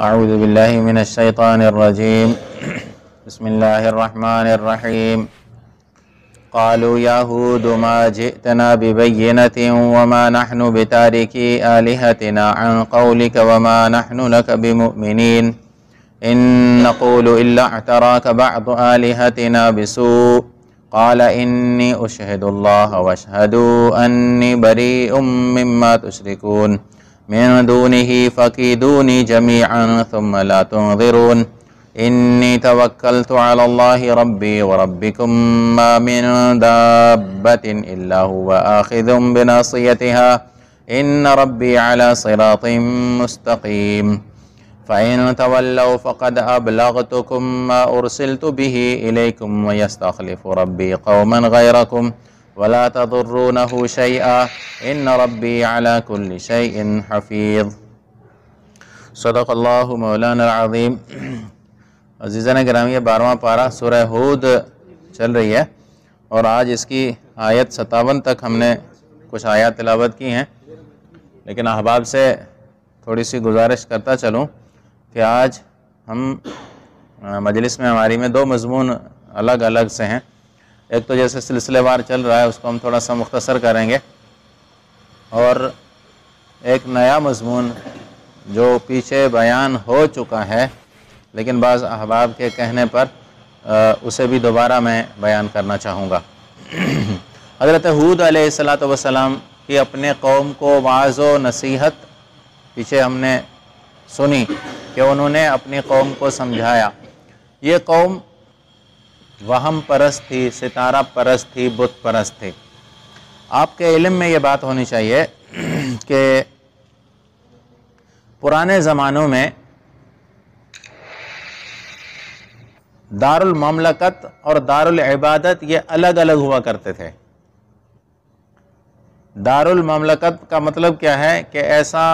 اعوذ باللہ من الشیطان الرجیم بسم اللہ الرحمن الرحیم قالوا یا ہود ما جئتنا ببینۃ وما نحن بتارکی آلہتنا عن قولک وما نحن لک بمؤمنین ان نقول الا اعتراک بعض آلہتنا بسوء قال انی اشہد اللہ واشہدوا انی بریء مما تشرکون من دونه فكيدوني جميعا ثم لا تنظرون إني توكلت على الله ربي وربكم ما من دابة إلا هو آخذ بناصيتها إن ربي على صراط مستقيم فإن تولوا فقد أبلغتكم ما أرسلت به إليكم ويستخلف ربي قوما غيركم ولا تضرونه شيئا ان ربی على كل شيء حفیظ۔ صدق اللہ مولانا العظیم۔ عزیزان گرامی، 12واں پارہ سورہ ہود چل رہی ہے اور آج اس کی آیت 57 تک ہم نے کچھ آیات تلاوت کی ہیں، لیکن احباب سے تھوڑی سی گزارش کرتا چلوں کہ آج ہم مجلس میں ہماری میں 2 مضمون الگ الگ سے ہیں۔ ایک تو جیسے سلسلے وار چل رہا ہے اس کو ہم تھوڑا سا مختصر کریں گے، اور ایک نیا مضمون جو پیچھے بیان ہو چکا ہے لیکن بعض احباب کے کہنے پر اسے بھی دوبارہ میں بیان کرنا چاہوں گا۔ حضرت ہود علیہ السلام کی اپنے قوم کو وعظ و نصیحت پیچھے ہم نے سنی کہ انہوں نے اپنی قوم کو سمجھایا۔ یہ قوم وہم پرست تھی، ستارہ پرست تھی، بت پرست تھی۔ آپ کے علم میں یہ بات ہونی چاہیے کہ پرانے زمانوں میں دار المملکت اور دار العبادت یہ الگ الگ ہوا کرتے تھے۔ دار المملکت کا مطلب کیا ہے کہ ایسا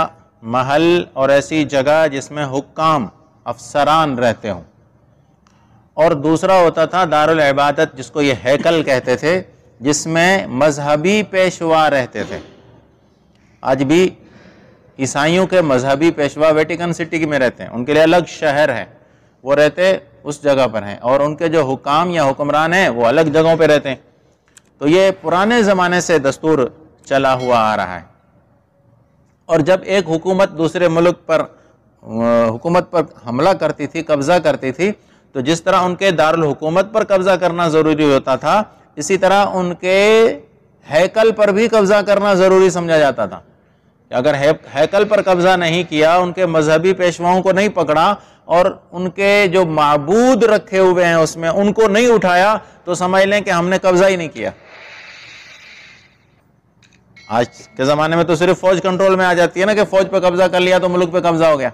محل اور ایسی جگہ جس میں حکام افسران رہتے ہوں، اور دوسرا ہوتا تھا دار العبادت جس کو یہ ہیکل کہتے تھے، جس میں مذہبی پیشوا رہتے تھے۔ آج بھی عیسائیوں کے مذہبی پیشوا ویٹیکن سٹی میں رہتے ہیں، ان کے لیے الگ شہر ہے، وہ رہتے اس جگہ پر ہیں، اور ان کے جو حکام یا حکمران ہیں وہ الگ جگہوں پہ رہتے ہیں۔ تو یہ پرانے زمانے سے دستور چلا ہوا آ رہا ہے، اور جب ایک حکومت دوسرے ملک پر حکومت پر حملہ کرتی تھی، قبضہ کرتی تھی، تو جس طرح ان کے دارالحکومت پر قبضہ کرنا ضروری ہوتا تھا، اسی طرح ان کے ہیکل پر بھی قبضہ کرنا ضروری سمجھا جاتا تھا۔ اگر ہیکل پر قبضہ نہیں کیا، ان کے مذہبی پیشواؤں کو نہیں پکڑا اور ان کے جو معبود رکھے ہوئے ہیں اس میں ان کو نہیں اٹھایا، تو سمجھ لیں کہ ہم نے قبضہ ہی نہیں کیا۔ آج کے زمانے میں تو صرف فوج کنٹرول میں آ جاتی ہے نا کہ فوج پہ قبضہ کر لیا تو ملک پہ قبضہ ہو گیا،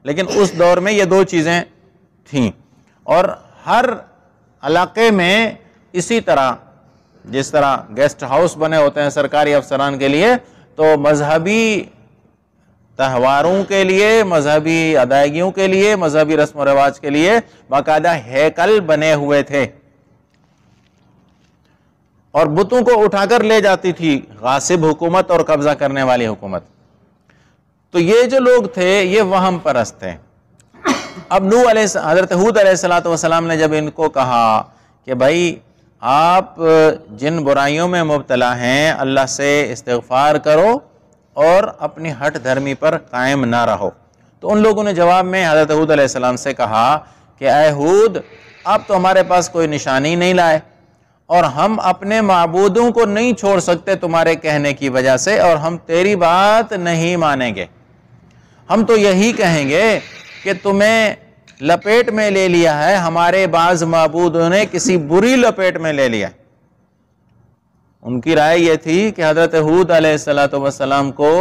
لیکن اس دور میں یہ 2 چیزیں تھیں، اور ہر علاقے میں اسی طرح جس طرح گیسٹ ہاؤس بنے ہوتے ہیں سرکاری افسران کے لیے، تو مذہبی تہواروں کے لیے، مذہبی ادائیگیوں کے لیے، مذہبی رسم و رواج کے لیے باقاعدہ ہیکل بنے ہوئے تھے، اور بتوں کو اٹھا کر لے جاتی تھی غاصب حکومت اور قبضہ کرنے والی حکومت۔ تو یہ جو لوگ تھے یہ وہم پرست تھے۔ اب حضرت ہود علیہ السلام نے جب ان کو کہا کہ بھائی آپ جن برائیوں میں مبتلا ہیں اللہ سے استغفار کرو اور اپنی ہٹ دھرمی پر قائم نہ رہو، تو ان لوگوں نے جواب میں حضرت ہود علیہ السلام سے کہا کہ اے ہود، آپ تو ہمارے پاس کوئی نشانی نہیں لائے، اور ہم اپنے معبودوں کو نہیں چھوڑ سکتے تمہارے کہنے کی وجہ سے، اور ہم تیری بات نہیں مانیں گے۔ ہم تو یہی کہیں گے کہ تمہیں لپیٹ میں لے لیا ہے، ہمارے بعض معبودوں نے کسی بری لپیٹ میں لے لیا۔ ان کی رائے یہ تھی کہ حضرت ہود علیہ السلام کو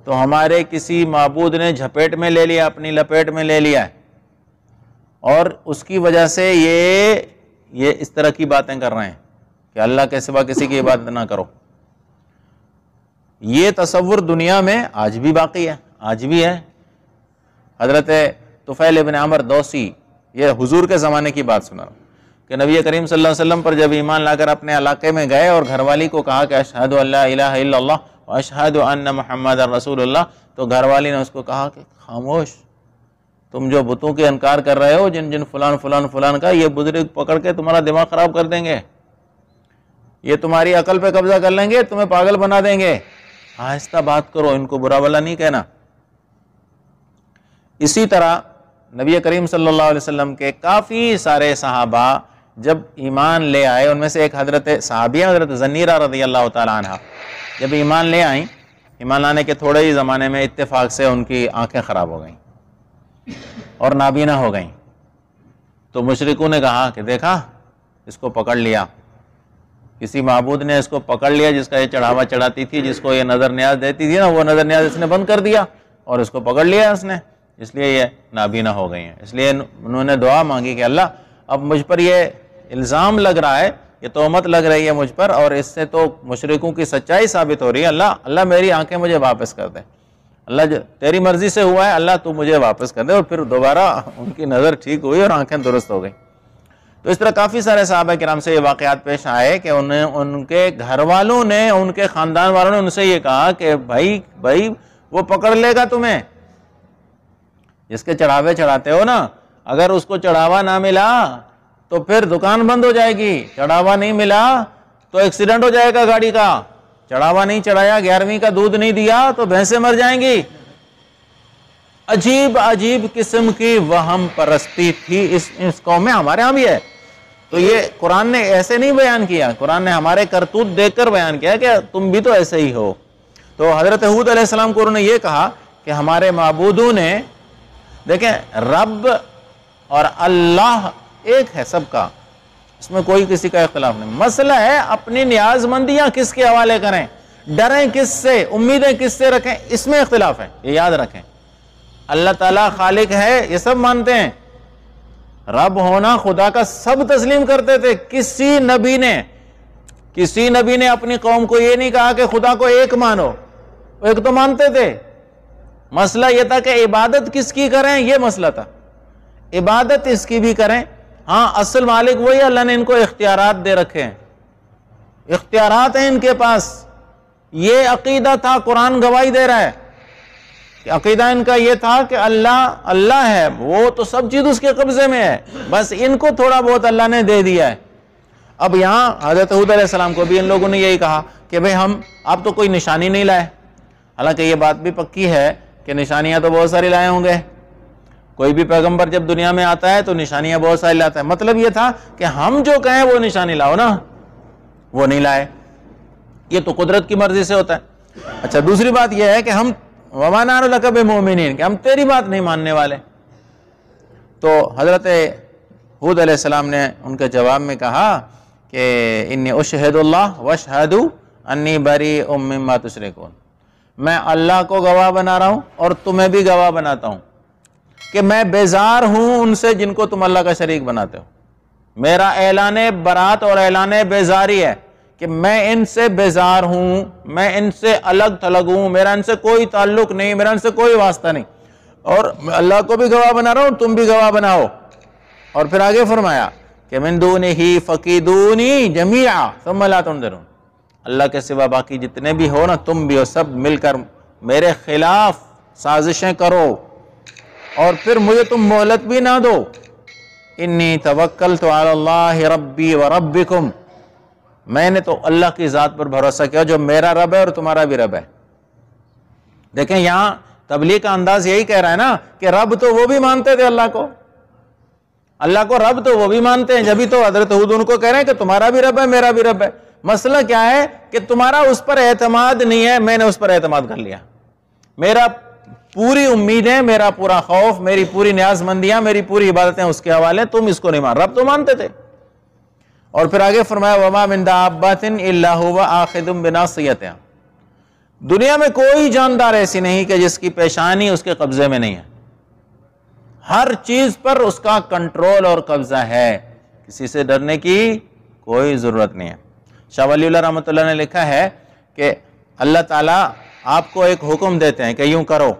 تو ہمارے کسی معبود نے جھپیٹ میں لے لیا، اپنی لپیٹ میں لے لیا ہے، اور اس کی وجہ سے یہ اس طرح کی باتیں کر رہے ہیں کہ اللہ کے سوا کسی کی عبادت نہ کرو۔ یہ تصور دنیا میں آج بھی باقی ہے، آج بھی ہے۔ حضرت طفیل ابن عمر دوسی، یہ حضور کے زمانے کی بات سنا کہ نبی کریم صلی اللہ علیہ وسلم پر جب ایمان لا کر اپنے علاقے میں گئے اور گھر والی کو کہا کہ اشہد ان لا الہ الا اللہ واشہد ان محمد رسول اللہ، تو گھر والی نے اس کو کہا کہ خاموش، تم جو بتوں کے انکار کر رہے ہو، جن جن فلان فلان فلان کا، یہ بزرگ پکڑ کے تمہارا دماغ خراب کر دیں گے، یہ تمہاری عقل پہ قبضہ کر لیں گے، تمہیں پاگل بنا دیں گے. آہستہ بات کرو، ان کو برا بھلا نہیں کہنا. اسی طرح نبی کریم صلی اللہ علیہ وسلم کے کافی سارے صحابہ جب ایمان لے آئے، ان میں سے ایک حضرت صحابیہ حضرت زنیرہ رضی اللہ تعالیٰ عنہ، جب ایمان لے آئیں، ایمان لانے کے تھوڑے ہی زمانے میں اتفاق سے ان کی آنکھیں خراب ہو گئیں اور نابینا ہو گئیں. تو مشرکوں نے کہا کہ دیکھا، اس کو پکڑ لیا، کسی معبود نے اس کو پکڑ لیا جس کا یہ چڑھاوا چڑھاتی تھی، جس کو یہ نظر نیاز دیتی تھی نا، وہ نظر نیاز اس نے بند کر دیا اور اس کو پکڑ لیا اس نے، اس لیے یہ نابینا ہو گئی ہیں. اس لیے انہوں نے دعا مانگی کہ اللہ اب مجھ پر یہ الزام لگ رہا ہے، یہ تہمت لگ رہی ہے مجھ پر، اور اس سے تو مشرکوں کی سچائی ثابت ہو رہی ہے. اللہ میری آنکھیں مجھے واپس کر دے، اللہ جو تیری مرضی سے ہوا ہے اللہ تو مجھے واپس کر دے. اور پھر دوبارہ ان کی نظر ٹھیک ہوئی اور آنکھیں درست ہو گئیں. تو اس طرح کافی سارے صحابہ کرام سے یہ واقعات پیش آئے کہ ان کے گھر والوں نے، ان کے خاندان والوں نے ان سے یہ کہا کہ بھائی وہ پکڑ لے گا تمہیں، جس کے چڑھاوے چڑھاتے ہو نا، اگر اس کو چڑھاوا نہ ملا تو پھر دکان بند ہو جائے گی، چڑھاوا نہیں ملا تو ایکسیڈنٹ ہو جائے گا گاڑی کا، چڑھاوا نہیں چڑھایا، 11ویں کا دودھ نہیں دیا تو بھینسیں مر جائیں گی. عجیب عجیب قسم کی وہم پرستی تھی اس قوم میں، ہمارے ہاں بھی ہے. تو یہ قرآن نے ایسے نہیں بیان کیا، قرآن نے ہمارے کرتوت دیکھ کر بیان کیا کہ تم بھی تو ایسے ہی ہو. تو حضرت ہود علیہ السلام کو انہوں نے یہ کہا کہ ہمارے معبودوں نے، دیکھیں رب اور اللہ ایک ہے سب کا، اس میں کوئی کسی کا اختلاف نہیں. مسئلہ ہے اپنی نیاز مندیاں کس کے حوالے کریں، ڈریں کس سے، امیدیں کس سے رکھیں، اس میں اختلاف ہے. یہ یاد رکھیں، اللہ تعالیٰ خالق ہے یہ سب مانتے ہیں، رب ہونا خدا کا سب تسلیم کرتے تھے. کسی نبی نے اپنی قوم کو یہ نہیں کہا کہ خدا کو ایک مانو، ایک تو مانتے تھے. مسئلہ یہ تھا کہ عبادت کس کی کریں، یہ مسئلہ تھا. عبادت اس کی بھی کریں، ہاں اصل مالک وہی، اللہ نے ان کو اختیارات دے رکھے ہیں، اختیارات ہیں ان کے پاس. یہ عقیدہ تھا، قرآن گواہی دے رہا ہے کہ عقیدہ ان کا یہ تھا کہ اللہ ہے، وہ تو سب چیز اس کے قبضے میں ہے، بس ان کو تھوڑا بہت اللہ نے دے دیا ہے. اب یہاں حضرت ہود علیہ السلام کو بھی ان لوگوں نے یہی کہا کہ بھئی آپ تو کوئی نشانی نہیں لائے. حالانکہ یہ بات بھی پکی ہے کہ نشانیاں تو بہت ساری لائے ہوں گے، کوئی بھی پیغمبر جب دنیا میں آتا ہے تو نشانیاں بہت ساری لاتا ہے. مطلب یہ تھا کہ ہم جو کہیں وہ نشانی لاؤ نا، وہ نہیں لائے. یہ تو قدرت کی مرضی سے ہوتا ہے. اچھا، دوسری بات یہ ہے کہ ہم وَمَا نَحْنُ لَكَ بِمُؤْمِنِينَ، کہ ہم تیری بات نہیں ماننے والے. تو حضرت ہود علیہ السلام نے ان کے جواب میں کہا کہ انی اشہد اللہ واشہدوا انی بریء مما تشرکون، میں اللہ کو گواہ بنا رہا ہوں اور تمہیں بھی گواہ بناتا ہوں کہ میں بیزار ہوں ان سے جن کو تم اللہ کا شریک بناتے ہو. میرا اعلان برات اور اعلان بیزاری ہے کہ میں ان سے بیزار ہوں، میں ان سے الگ تھلگ ہوں، میرا ان سے کوئی تعلق نہیں، میرا ان سے کوئی واسطہ نہیں، اور میں اللہ کو بھی گواہ بنا رہا ہوں، تم بھی گواہ بناؤ. اور پھر آگے فرمایا کہ من دونہ فکیدونی جمیعا ثم لا تنظرون، اللہ کے سوا باقی جتنے بھی ہو نا، تم بھی ہو، سب مل کر میرے خلاف سازشیں کرو اور پھر مجھے تم مہلت بھی نہ دو. انی توکلت علی اللہ ربی وربکم، میں نے تو اللہ کی ذات پر بھروسہ کیا جو میرا رب ہے اور تمہارا بھی رب ہے. دیکھیں یہاں تبلیغ کا انداز یہی کہہ رہا ہے نا کہ رب تو وہ بھی مانتے تھے اللہ کو رب تو وہ بھی مانتے ہیں. جبھی تو حضرت ہود ان کو کہہ رہے ہیں کہ تمہارا بھی رب ہے میرا بھی رب ہے. مسئلہ کیا ہے کہ تمہارا اس پر اعتماد نہیں ہے، میں نے اس پر اعتماد کر لیا. میرا پوری امید ہے، میرا پورا خوف، میری پوری نیاز مندیاں، میری پوری عبادتیں اس کے حوالے، تم اس کو نہیں مان. رب تو مانتے تھے. اور پھر آگے فرمایا وَمَا مِن دَابَّةٍ إِلَّا هُوَ آخِذٌ بِنَاصِيَتِهَا، دنیا میں کوئی جاندار ایسی نہیں کہ جس کی پیشانی اس کے قبضے میں نہیں ہے، ہر چیز پر اس کا کنٹرول اور قبضہ ہے، کسی سے ڈرنے کی کوئی ضرورت نہیں ہے. شاہ ولی اللہ رحمۃ اللہ نے لکھا ہے کہ اللہ تعالیٰ آپ کو ایک حکم دیتے ہیں کہ یوں کرو.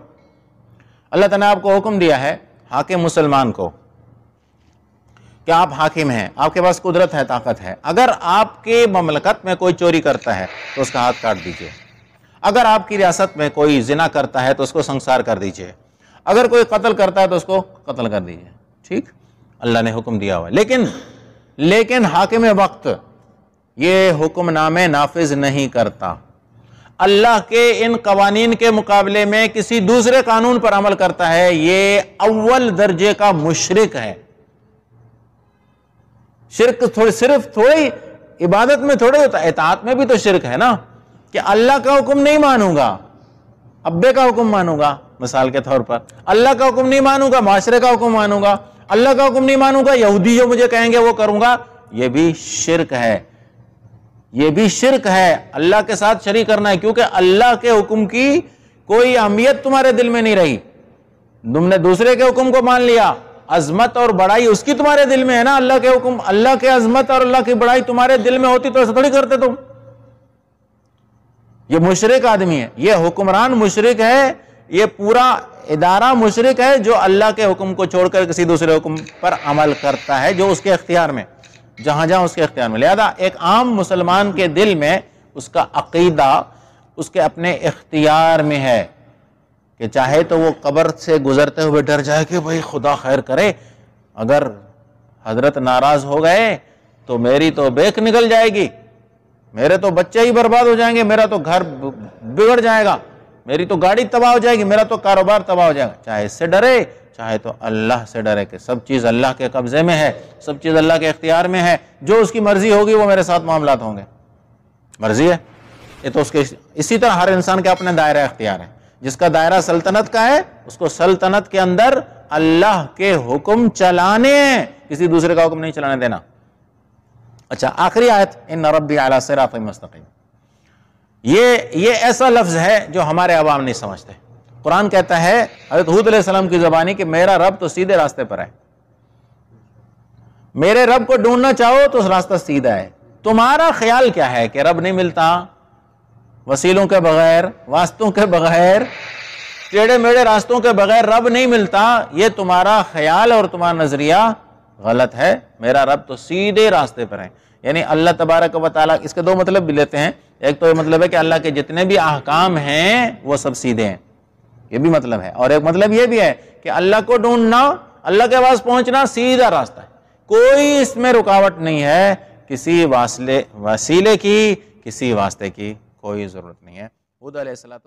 اللہ تعالیٰ نے آپ کو حکم دیا ہے، حاکم مسلمان کو، کہ آپ حاکم ہیں، آپ کے پاس قدرت ہے، طاقت ہے. اگر آپ کے مملکت میں کوئی چوری کرتا ہے تو اس کا ہاتھ کاٹ دیجئے. اگر آپ کی ریاست میں کوئی زنا کرتا ہے تو اس کو سنسار کر دیجئے. اگر کوئی قتل کرتا ہے تو اس کو قتل کر دیجیے، ٹھیک، اللہ نے حکم دیا ہوا ہے، لیکن حاکم وقت یہ حکم نامے نافذ نہیں کرتا، اللہ کے ان قوانین کے مقابلے میں کسی دوسرے قانون پر عمل کرتا ہے، یہ اول درجے کا مشرک ہے۔ شرک صرف تھوڑی عبادت میں تھوڑی ہوتا ہے، اطاعت میں بھی تو شرک ہے نا، کہ اللہ کا حکم نہیں مانوں گا، ابے کا حکم مانوں گا، مثال کے طور پر اللہ کا حکم نہیں مانوں گا، معاشرے کا حکم مانوں گا، اللہ کا حکم نہیں مانوں گا، یہودی جو مجھے کہیں گے وہ کروں گا، یہ بھی شرک ہے، یہ بھی شرک ہے، اللہ کے ساتھ شریک کرنا ہے، کیونکہ اللہ کے حکم کی کوئی اہمیت تمہارے دل میں نہیں رہی، تم نے دوسرے کے حکم کو مان لیا، عظمت اور بڑائی اس کی تمہارے دل میں ہے نا، اللہ کے حکم، اللہ کے عظمت اور اللہ کی بڑائی تمہارے دل میں ہوتی تو ایسا تھوڑی کرتے تم۔ یہ مشرک آدمی ہے، یہ حکمران مشرک ہے، یہ پورا ادارہ مشرک ہے جو اللہ کے حکم کو چھوڑ کر کسی دوسرے حکم پر عمل کرتا ہے جو اس کے اختیار میں، جہاں جہاں اس کے اختیار میں۔ لہذا ایک عام مسلمان کے دل میں اس کا عقیدہ اس کے اپنے اختیار میں ہے کہ چاہے تو وہ قبر سے گزرتے ہوئے ڈر جائے کہ بھائی خدا خیر کرے، اگر حضرت ناراض ہو گئے تو میری تو بیک نکل جائے گی، میرے تو بچے ہی برباد ہو جائیں گے، میرا تو گھر بگڑ جائے گا، میری تو گاڑی تباہ ہو جائے گی، میرا تو کاروبار تباہ ہو جائے گا۔ چاہے اس سے ڈرے، چاہے تو اللہ سے ڈرے کہ سب چیز اللہ کے قبضے میں ہے، سب چیز اللہ کے اختیار میں ہے، جو اس کی مرضی ہوگی وہ میرے ساتھ معاملات ہوں گے، مرضی ہے یہ تو اس کے۔ اسی طرح ہر انسان کے اپنے دائرہ اختیار ہے، جس کا دائرہ سلطنت کا ہے اس کو سلطنت کے اندر اللہ کے حکم چلانے ہیں، کسی دوسرے کا حکم نہیں چلانے دینا۔ اچھا، آخری آیت ان ربی علی صراط مستقیم، یہ ایسا لفظ ہے جو ہمارے عوام نہیں سمجھتے۔ قرآن کہتا ہے حضرت ہود علیہ السلام کی زبانی کہ میرا رب تو سیدھے راستے پر ہے، میرے رب کو ڈھونڈنا چاہو تو راستہ سیدھا ہے۔ تمہارا خیال کیا ہے کہ رب نہیں ملتا وسیلوں کے بغیر، واسطوں کے بغیر، ٹیڑے میڑے راستوں کے بغیر رب نہیں ملتا، یہ تمہارا خیال اور تمہارا نظریہ غلط ہے، میرا رب تو سیدھے راستے پر ہے۔ یعنی اللہ تبارک و تعالیٰ، اس کے دو مطلب بھی لیتے ہیں، ایک تو یہ مطلب ہے کہ اللہ کے جتنے بھی احکام ہیں وہ سب سیدھے ہیں، یہ بھی مطلب ہے، اور ایک مطلب یہ بھی ہے کہ اللہ کو ڈھونڈنا، اللہ کے پاس پہنچنا سیدھا راستہ ہے، کوئی اس میں رکاوٹ نہیں ہے، کسی وسیلے کی، کسی واسطے کی کوئی ضرورت نہیں ہے۔ ہود علیہ السلام